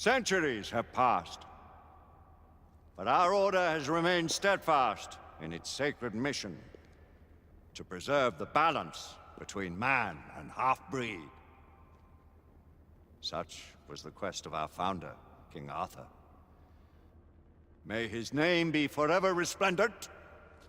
Centuries have passed, but our order has remained steadfast in its sacred mission to preserve the balance between man and half-breed. Such was the quest of our founder, King Arthur. May his name be forever resplendent.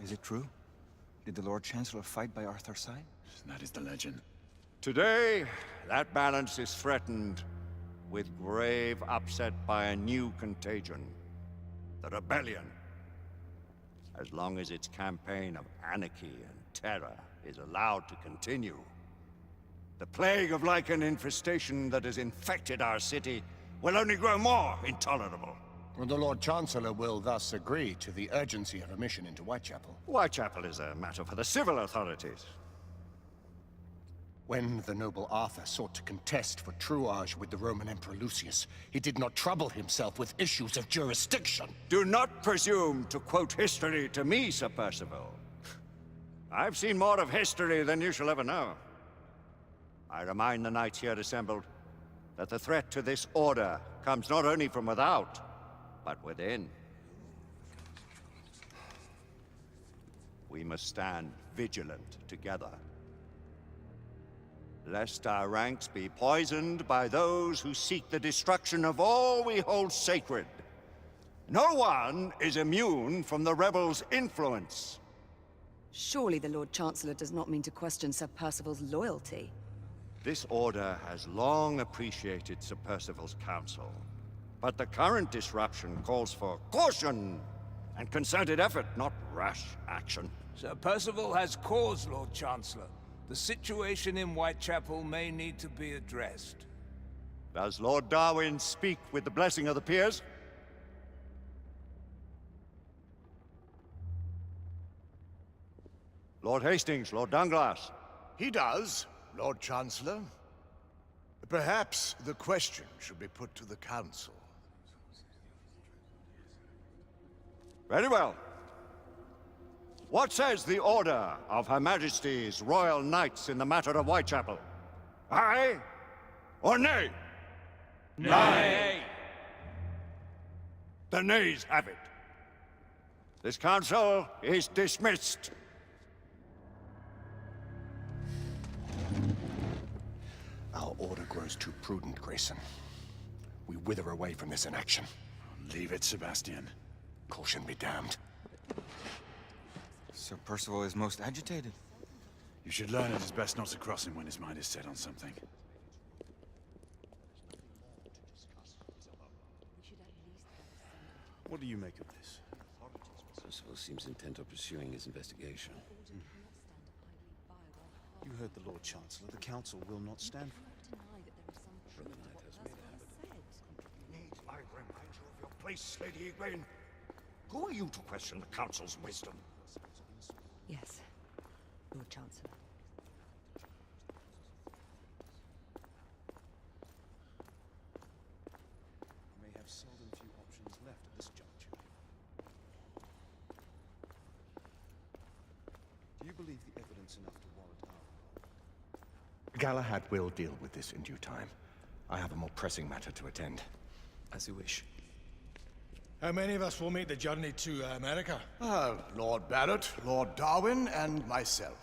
Is it true? Did the Lord Chancellor fight by Arthur's side? That is the legend. Today, that balance is threatened with grave upset by a new contagion. The rebellion. As long as its campaign of anarchy and terror is allowed to continue, the plague of Lycan infestation that has infected our city will only grow more intolerable. Well, the Lord Chancellor will thus agree to the urgency of a mission into Whitechapel. Whitechapel is a matter for the civil authorities. When the noble Arthur sought to contest for truage with the Roman Emperor Lucius, he did not trouble himself with issues of jurisdiction. Do not presume to quote history to me, Sir Percival. I've seen more of history than you shall ever know. I remind the knights here assembled that the threat to this order comes not only from without, but within. We must stand vigilant together, lest our ranks be poisoned by those who seek the destruction of all we hold sacred. No one is immune from the rebels' influence. Surely the Lord Chancellor does not mean to question Sir Percival's loyalty. This order has long appreciated Sir Percival's counsel, but the current disruption calls for caution and concerted effort, not rash action. Sir Percival has cause, Lord Chancellor. The situation in Whitechapel may need to be addressed. Does Lord Darwin speak with the blessing of the peers? Lord Hastings, Lord Dunglass. He does, Lord Chancellor. Perhaps the question should be put to the Council. Very well. What says the Order of Her Majesty's Royal Knights in the matter of Whitechapel? Aye or nay? Nay! The nays have it. This council is dismissed. Our order grows too prudent, Grayson. We wither away from this inaction. Leave it, Sebastian. Caution be damned. Sir Percival is most agitated. You should learn it is best not to cross him when his mind is set on something. What do you make of this? Percival seems intent on pursuing his investigation. You heard the Lord Chancellor. The Council will not stand for it. Brother Knight has made a habit of... Need I remind you of your place, Lady Egwene? Who are you to question the Council's wisdom? Yes, Lord Chancellor. You may have seldom few options left at this juncture. Do you believe the evidence enough to warrant our... Galahad will deal with this in due time. I have a more pressing matter to attend. As you wish. How many of us will make the journey to America? Lord Barrett, Lord Darwin, and myself.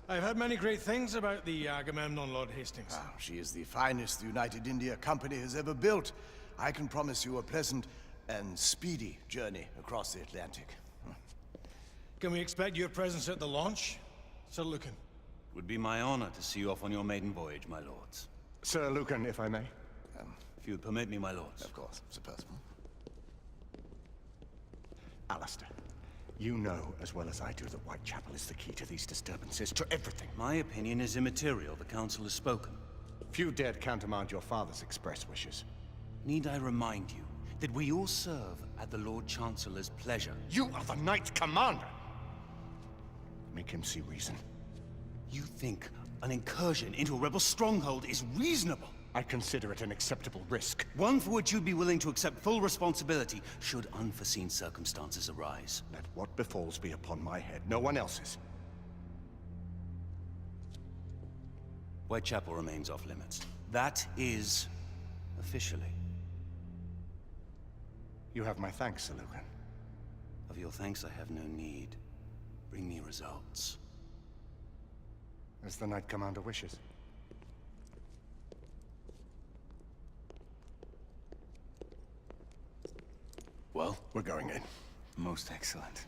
I've heard many great things about the Agamemnon, Lord Hastings. She is the finest the United India Company has ever built. I can promise you a pleasant and speedy journey across the Atlantic. Can we expect your presence at the launch, Sir Lucan? It would be my honor to see you off on your maiden voyage, my lords. Sir Lucan, if I may. If you would permit me, my lords. Of course, Sir Percival. Alistair, you know as well as I do that Whitechapel is the key to these disturbances, to everything. My opinion is immaterial. The Council has spoken. Few dared countermand your father's express wishes. Need I remind you that we all serve at the Lord Chancellor's pleasure? You are the Knight Commander! Make him see reason. You think an incursion into a rebel stronghold is reasonable? I consider it an acceptable risk. One for which you'd be willing to accept full responsibility should unforeseen circumstances arise. Let what befalls be upon my head, no one else's. Whitechapel remains off limits. That is officially. You have my thanks, Sir Lucan. Of your thanks I have no need. Bring me results. As the Knight Commander wishes. Well, We're going in. Most excellent.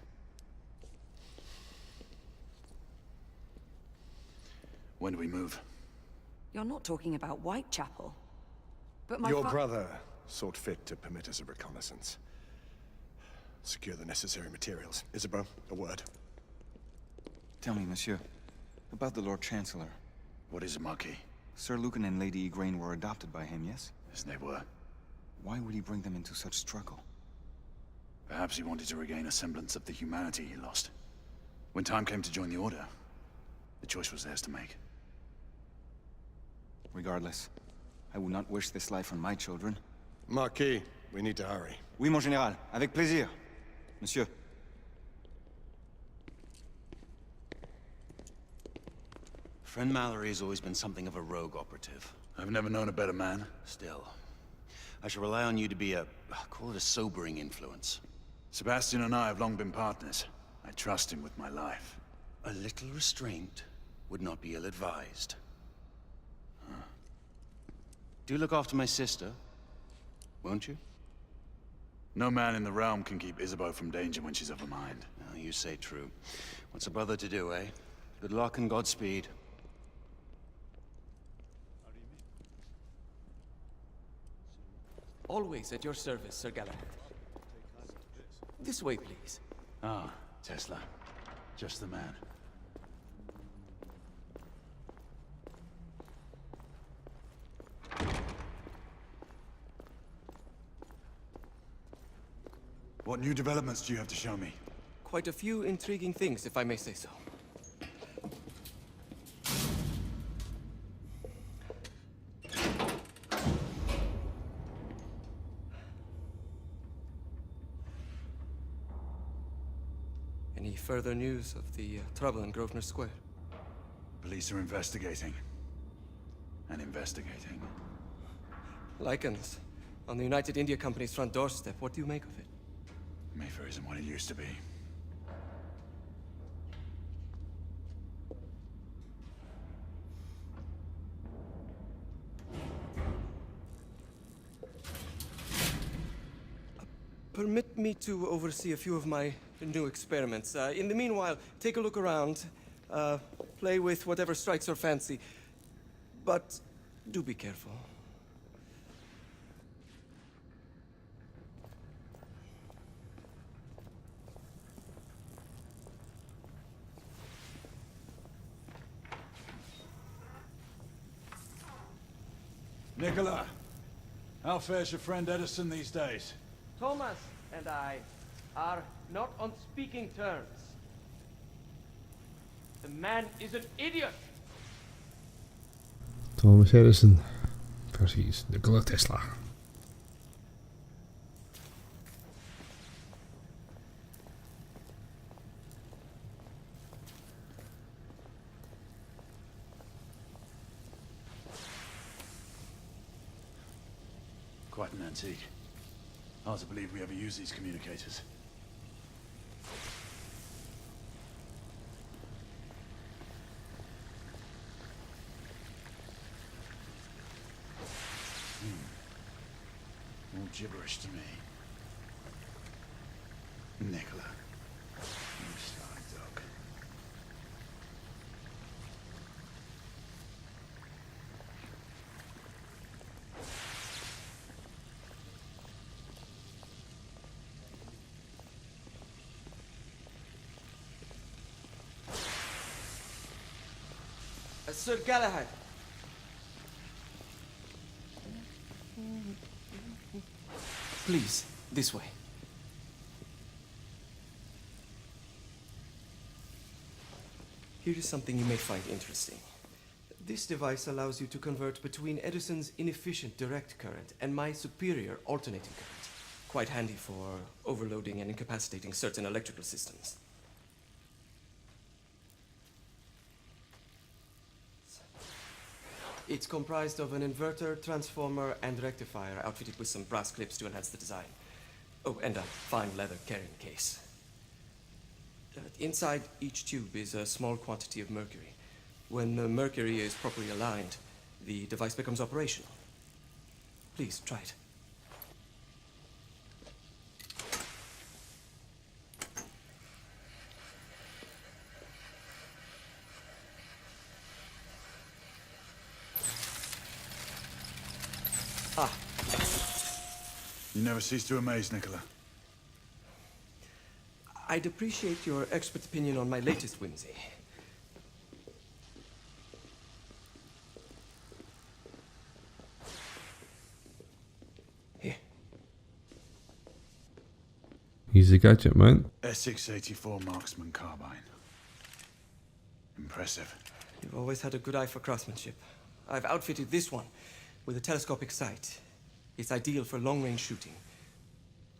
when do we move? You're not talking about Whitechapel. But my Your fa- brother sought fit to permit us a reconnaissance. Secure the necessary materials. Isabeau, a word. Tell me, monsieur, about the Lord Chancellor. What is it, Marquis? Sir Lucan and Lady Igraine were adopted by him, yes? Yes, they were. Why would he bring them into such struggle? Perhaps he wanted to regain a semblance of the humanity he lost. When time came to join the Order, the choice was theirs to make. Regardless, I would not wish this life on my children. Marquis, we need to hurry. Oui, mon général. Avec plaisir. Monsieur. Friend Mallory has always been something of a rogue operative. I've never known a better man. Still, I shall rely on you to be call it a sobering influence. Sebastian and I have long been partners. I trust him with my life. A little restraint would not be ill-advised. Do look after my sister, won't you? No man in the realm can keep Isabeau from danger when she's of a mind. Oh, you say true. What's a brother to do, eh? Good luck and Godspeed. Always at your service, Sir Galahad. This way, please. Ah, Tesla. Just the man. What new developments do you have to show me? Quite a few intriguing things, if I may say so. Any further news of the trouble in Grosvenor Square? Police are investigating. And investigating. Lycans, on the United India Company's front doorstep. What do you make of it? Mayfair isn't what it used to be. Permit me to oversee a few of my new experiments. In the meanwhile, take a look around. Play with whatever strikes your fancy. But do be careful. Nicola, how fares your friend Edison these days? Thomas and I are not on speaking terms. The man is an idiot. Thomas Edison versus Nikola Tesla. Quite an antique. Hard to believe we ever use these communicators. All gibberish to me. Nicola. You sly dog. Sir Galahad. Please, this way. Here is something you may find interesting. This device allows you to convert between Edison's inefficient direct current and my superior alternating current. Quite handy for overloading and incapacitating certain electrical systems. It's comprised of an inverter, transformer, and rectifier outfitted with some brass clips to enhance the design. Oh, and a fine leather carrying case. Inside each tube is a small quantity of mercury. When the mercury is properly aligned, the device becomes operational. Please, try it. Ah. You never cease to amaze, Nicola. I'd appreciate your expert opinion on my latest whimsy. Here. Easy gadget, man. Essex 84 Marksman Carbine. Impressive. You've always had a good eye for craftsmanship. I've outfitted this one with a telescopic sight. It's ideal for long-range shooting.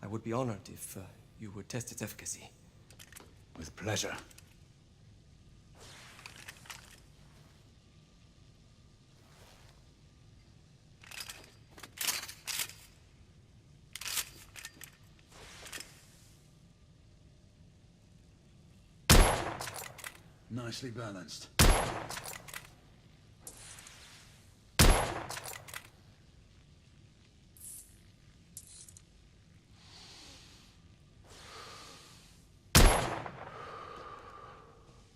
I would be honored if you would test its efficacy. With pleasure. Nicely balanced.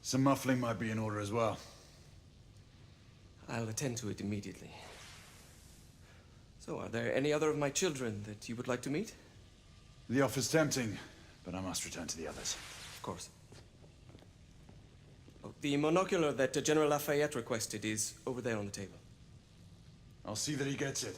Some muffling might be in order as well. I'll attend to it immediately. So, are there any other of my children that you would like to meet? The offer's tempting, but I must return to the others. Of course. Oh, the monocular that General Lafayette requested is over there on the table. I'll see that he gets it.